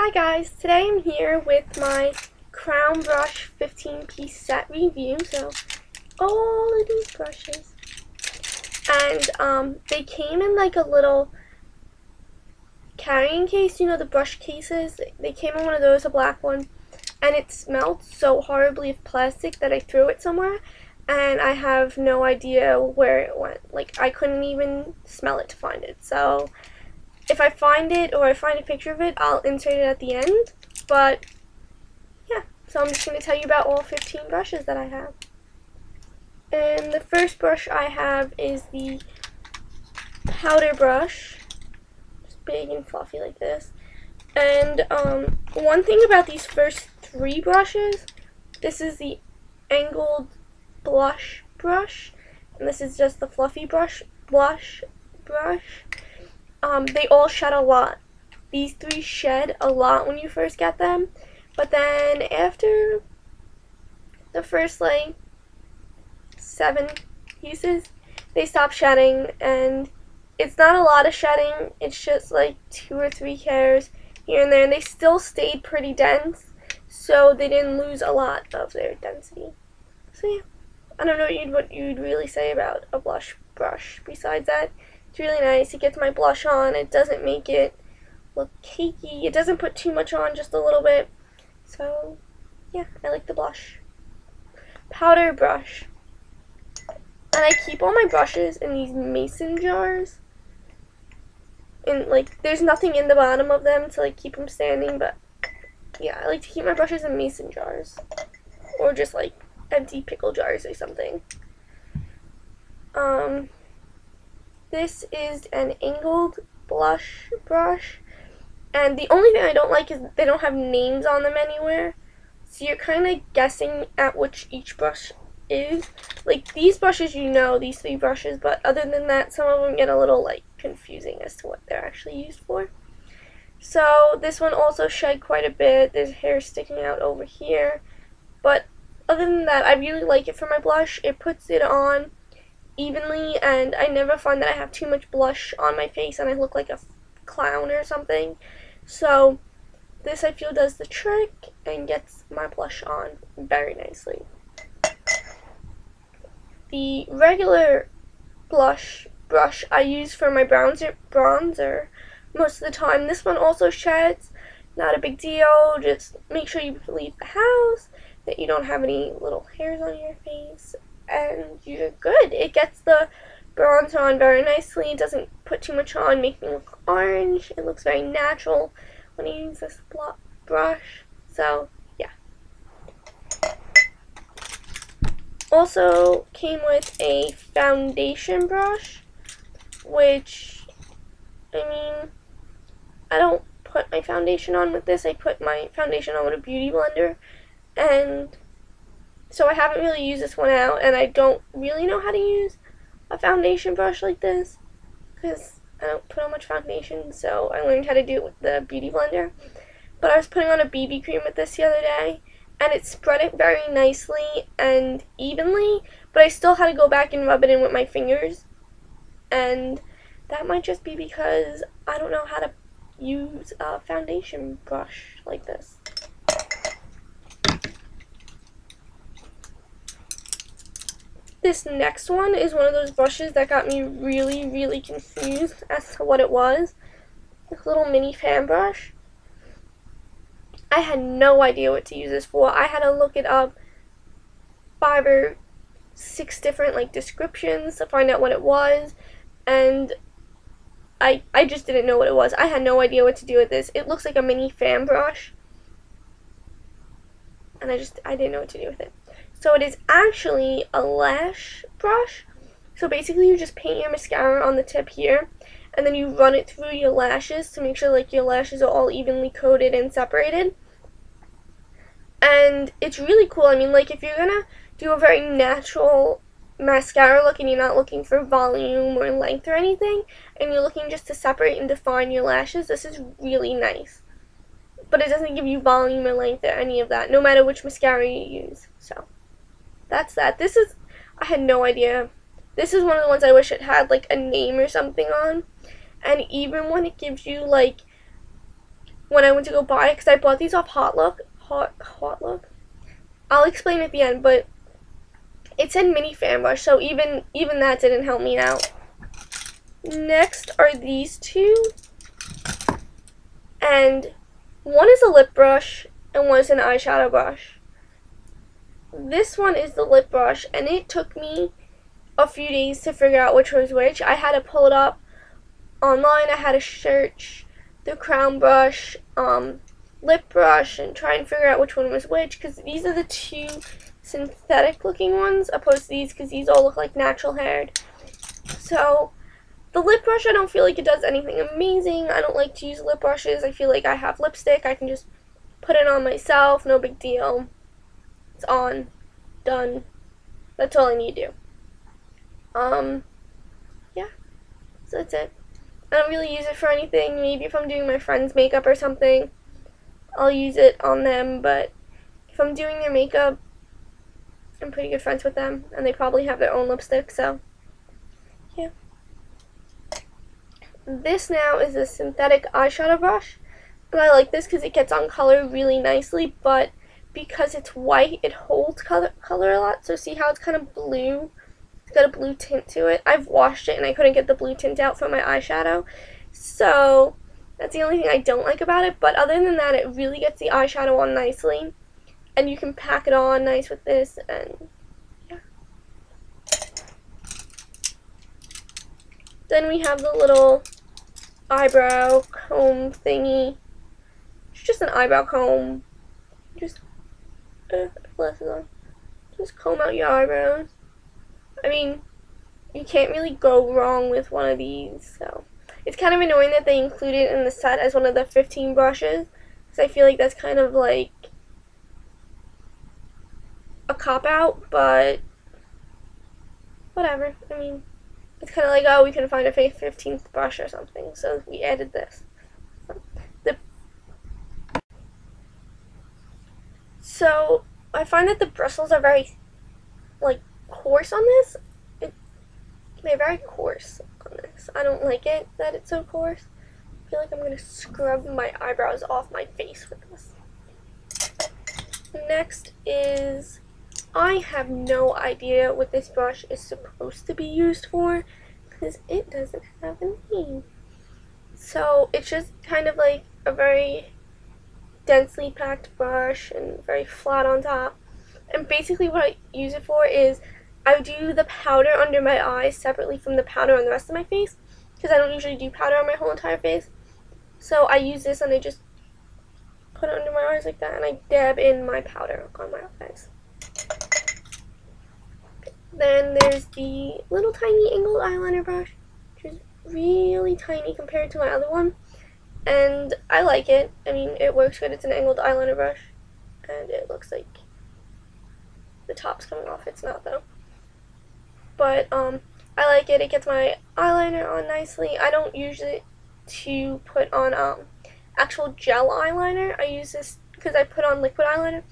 Hi guys, today I'm here with my Crown Brush 15-piece set review. So, all of these brushes. And they came in like a little carrying case, you know, the brush cases. They came in one of those, a black one. And it smelled so horribly of plastic that I threw it somewhere. And I have no idea where it went. Like, I couldn't even smell it to find it. So, if I find it or I find a picture of it, I'll insert it at the end. But yeah, so I'm just going to tell you about all 15 brushes that I have. And the first brush I have is the powder brush. Just big and fluffy like this. And one thing about these first three brushes, this is the angled blush brush, and this is just the fluffy blush brush. They all shed a lot. These three shed a lot when you first get them, but then after the first like 7 uses, they stop shedding, and it's not a lot of shedding. It's just like 2 or 3 hairs here and there, and they still stayed pretty dense, so they didn't lose a lot of their density. So yeah, I don't know what you'd really say about a blush brush besides that. It's really nice. It gets my blush on. It doesn't make it look cakey. It doesn't put too much on, just a little bit. So, yeah, I like the blush. Powder brush. And I keep all my brushes in these mason jars. And, like, there's nothing in the bottom of them to, like, keep them standing. But, yeah, I like to keep my brushes in mason jars. Or just, like, empty pickle jars or something. This is an angled blush brush, and the only thing I don't like is they don't have names on them anywhere, so you're kind of guessing at which each brush is. Like these brushes, you know, these 3 brushes, but other than that, some of them get a little like confusing as to what they're actually used for. So this one also shed quite a bit. There's hair sticking out over here, but other than that, I really like it for my blush. It puts it on evenly, and I never find that I have too much blush on my face and I look like a clown or something. So this I feel does the trick and gets my blush on very nicely. The regular blush brush I use for my bronzer most of the time. This one also sheds, not a big deal. Just make sure you leave the house, that you don't have any little hairs on your face, and you're good. It gets the bronzer on very nicely. It doesn't put too much on, make me look orange. It looks very natural when I use this brush. So, yeah. Also came with a foundation brush, which, I mean, I don't put my foundation on with this. I put my foundation on with a beauty blender, and so I haven't really used this one out, and I don't really know how to use a foundation brush like this because I don't put on much foundation, so I learned how to do it with the beauty blender. But I was putting on a BB cream with this the other day, and it spread it very nicely and evenly, but I still had to go back and rub it in with my fingers, and that might just be because I don't know how to use a foundation brush like this. This next one is one of those brushes that got me really confused as to what it was. This little mini fan brush. I had no idea what to use this for. I had to look it up 5 or 6 different like descriptions to find out what it was, and I just didn't know what it was. I had no idea what to do with this. It looks like a mini fan brush, and I didn't know what to do with it. So it is actually a lash brush. So basically you just paint your mascara on the tip here, and then you run it through your lashes to make sure like your lashes are all evenly coated and separated. And it's really cool. I mean, like if you're gonna do a very natural mascara look and you're not looking for volume or length or anything, and you're looking just to separate and define your lashes, this is really nice. But it doesn't give you volume or length or any of that, no matter which mascara you use. So that's that. I had no idea. This is one of the ones I wish it had like a name or something on. And even when it gives you like when I went to go buy it, because I bought these off Hotlook. I'll explain at the end, but it said mini fan brush, so even that didn't help me out. Next are these two, and one is a lip brush and one is an eyeshadow brush. This one is the lip brush, and it took me a few days to figure out which was which. I had to pull it up online. I had to search the crown brush, lip brush, and try and figure out which one was which, because these are the two synthetic looking ones opposed to these, because these all look like natural haired. So the lip brush, I don't feel like it does anything amazing. I don't like to use lip brushes. I feel like I have lipstick. I can just put it on myself. No big deal. It's on. Done. That's all I need to do. Yeah. So that's it. I don't really use it for anything. Maybe if I'm doing my friend's makeup or something, I'll use it on them. But if I'm doing their makeup, I'm pretty good friends with them. And they probably have their own lipstick, so yeah. This now is a synthetic eyeshadow brush, and I like this because it gets on color really nicely, but because it's white, it holds color a lot. So see how it's kind of blue? It's got a blue tint to it. I've washed it and I couldn't get the blue tint out from my eyeshadow, so that's the only thing I don't like about it. But other than that, it really gets the eyeshadow on nicely, and you can pack it on nice with this, and yeah. Then we have the little eyebrow comb thingy. It's just an eyebrow comb. Just just comb out your eyebrows. I mean, you can't really go wrong with one of these, so it's kind of annoying that they include it in the set as one of the 15 brushes, because I feel like that's kind of like a cop-out, but whatever. I mean, it's kind of like, oh, we couldn't find a 15th brush or something, so we added this. So I find that the bristles are very, like, coarse on this. They're very coarse on this. I don't like it that it's so coarse. I feel like I'm going to scrub my eyebrows off my face with this. Next is, I have no idea what this brush is supposed to be used for, because it doesn't have a name. So it's just kind of like a very densely packed brush and very flat on top. And basically what I use it for is I do the powder under my eyes separately from the powder on the rest of my face, because I don't usually do powder on my whole entire face. So I use this and I just put it under my eyes like that, and I dab in my powder on my eyes. Then there's the little tiny angled eyeliner brush, which is really tiny compared to my other one. And I like it. I mean, it works good. It's an angled eyeliner brush, and it looks like the top's coming off. It's not, though. But I like it. It gets my eyeliner on nicely. I don't use it to put on actual gel eyeliner. I use this because I put on liquid eyeliner.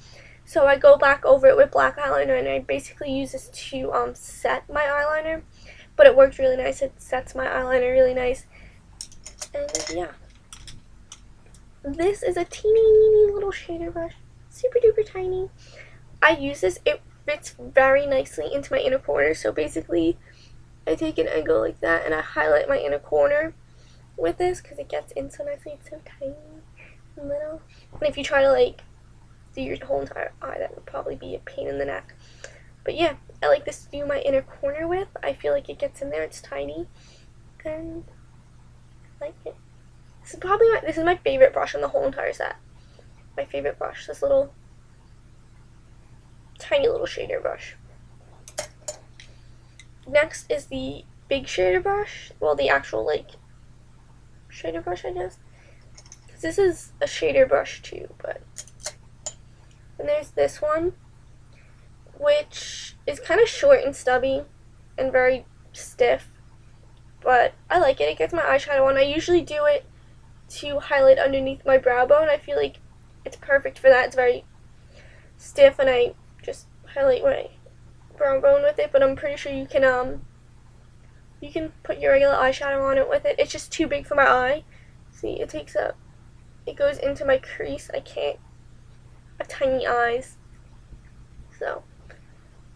So I go back over it with black eyeliner, and I basically use this to set my eyeliner. But it works really nice. It sets my eyeliner really nice. And yeah. This is a teeny little shader brush, super duper tiny. I use this, it fits very nicely into my inner corner, so basically I take it and go like that, and I highlight my inner corner with this, because it gets in so nicely. It's so tiny and little, and if you try to like do your whole entire eye, that would probably be a pain in the neck. But yeah, I like this to do my inner corner with. I feel like it gets in there, it's tiny, and I like it. This is my favorite brush on the whole entire set. My favorite brush, this little, tiny little shader brush. Next is the big shader brush. Well, the actual, like, shader brush, I guess. Because this is a shader brush too, but. And there's this one, which is kind of short and stubby and very stiff. But I like it. It gets my eyeshadow on. I usually do it to highlight underneath my brow bone. I feel like it's perfect for that. It's very stiff, and I just highlight my brow bone with it, but I'm pretty sure you can put your regular eyeshadow on it with it. It's just too big for my eye. See, it takes up it goes into my crease. I can't have tiny eyes. So,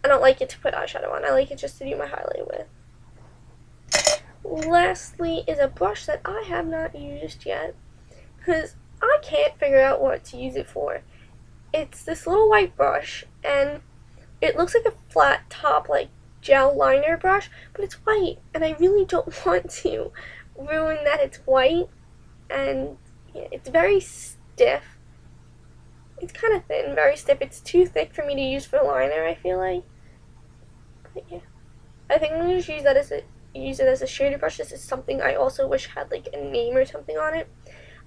I don't like it to put eyeshadow on. I like it just to do my highlight with. Lastly is a brush that I have not used yet because I can't figure out what to use it for. It's this little white brush, and it looks like a flat top, like gel liner brush, but it's white, and I really don't want to ruin that it's white. And yeah, it's very stiff. It's kind of thin, very stiff. It's too thick for me to use for liner, I feel like. But yeah, I think I'm going to use it as a shader brush. This is something I also wish had like a name or something on it.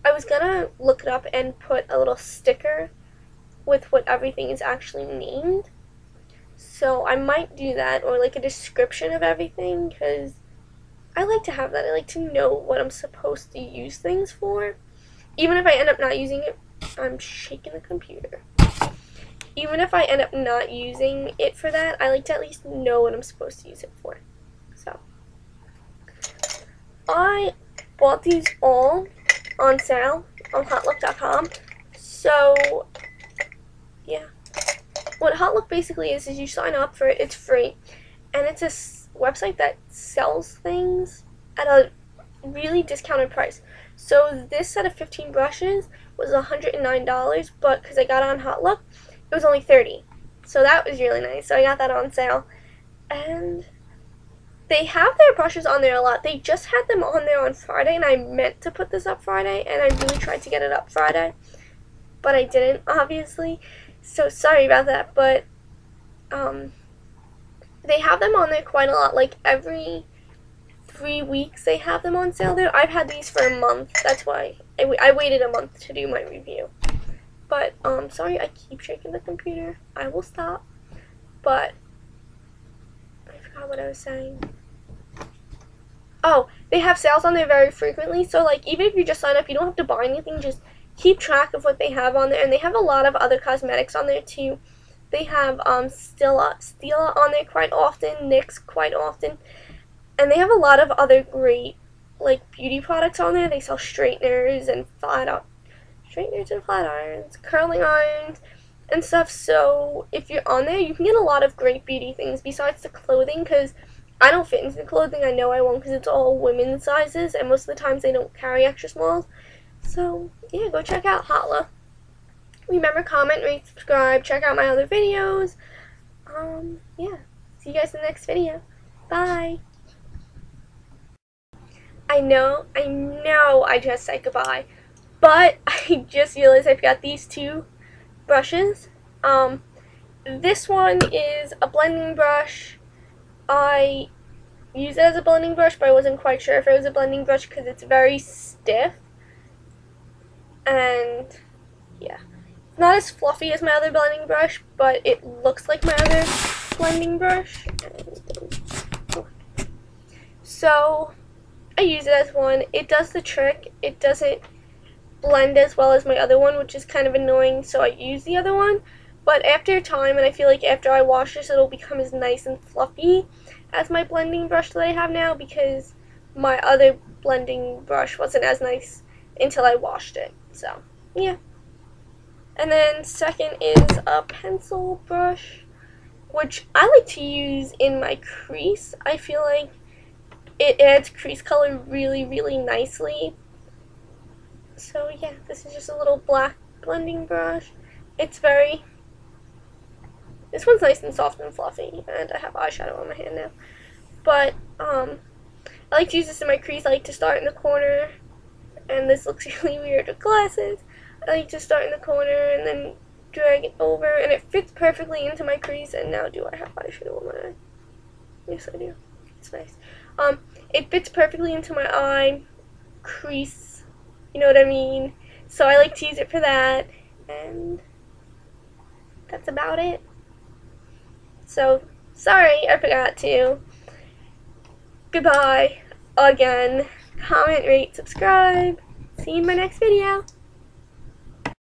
I was gonna look it up and put a little sticker with what everything is actually named. So I might do that, or like a description of everything, because I like to have that. I like to know what I'm supposed to use things for. Even if I end up not using it, I'm shaking the computer. Even if I end up not using it for that, I like to at least know what I'm supposed to use it for. So, I bought these all on sale on HauteLook.com. So, yeah. What HauteLook basically is you sign up for it, it's free, and it's a website that sells things at a really discounted price. So this set of 15 brushes was $109, but because I got it on HauteLook, it was only $30. So that was really nice. So I got that on sale. And they have their brushes on there a lot. They just had them on there on Friday, and I meant to put this up Friday, and I really tried to get it up Friday, but I didn't, obviously. So sorry about that, but they have them on there quite a lot. Like every 3 weeks they have them on sale there. I've had these for a month. That's why I waited a month to do my review. But sorry, I keep shaking the computer. I will stop. But I forgot what I was saying. Oh, they have sales on there very frequently. So like even if you just sign up, you don't have to buy anything. Just keep track of what they have on there, and they have a lot of other cosmetics on there too. They have Stila on there quite often, NYX quite often, and they have a lot of other great like beauty products on there. They sell straighteners and flat irons, curling irons, and stuff. So if you're on there, you can get a lot of great beauty things besides the clothing, because I don't fit into the clothing. I know I won't, because it's all women's sizes, and most of the times they don't carry extra smalls. So yeah, go check out HauteLook. Remember, comment, rate, subscribe, check out my other videos. Yeah, see you guys in the next video. Bye. I know I just said goodbye, but I just realized I forgot these two brushes. This one is a blending brush. I use it as a blending brush, but I wasn't quite sure if it was a blending brush because it's very stiff. And yeah, it's not as fluffy as my other blending brush, but it looks like my other blending brush. So I use it as one. It does the trick. It doesn't blend as well as my other one, which is kind of annoying, so I use the other one. But after time, and I feel like after I wash this, it'll become as nice and fluffy as my blending brush that I have now, because my other blending brush wasn't as nice until I washed it. So yeah. And then second is a pencil brush, which I like to use in my crease. I feel like it adds crease color really, really nicely. So yeah, this is just a little black blending brush. This one's nice and soft and fluffy, and I have eyeshadow on my hand now. But I like to use this in my crease. I like to start in the corner, and this looks really weird with glasses. I like to start in the corner and then drag it over, and it fits perfectly into my crease. And now, do I have eyeshadow on my eye? Yes, I do. It's nice. It fits perfectly into my eye crease. You know what I mean? So I like to use it for that, and that's about it. So, sorry, I forgot to. Goodbye again. Comment, rate, subscribe. See you in my next video.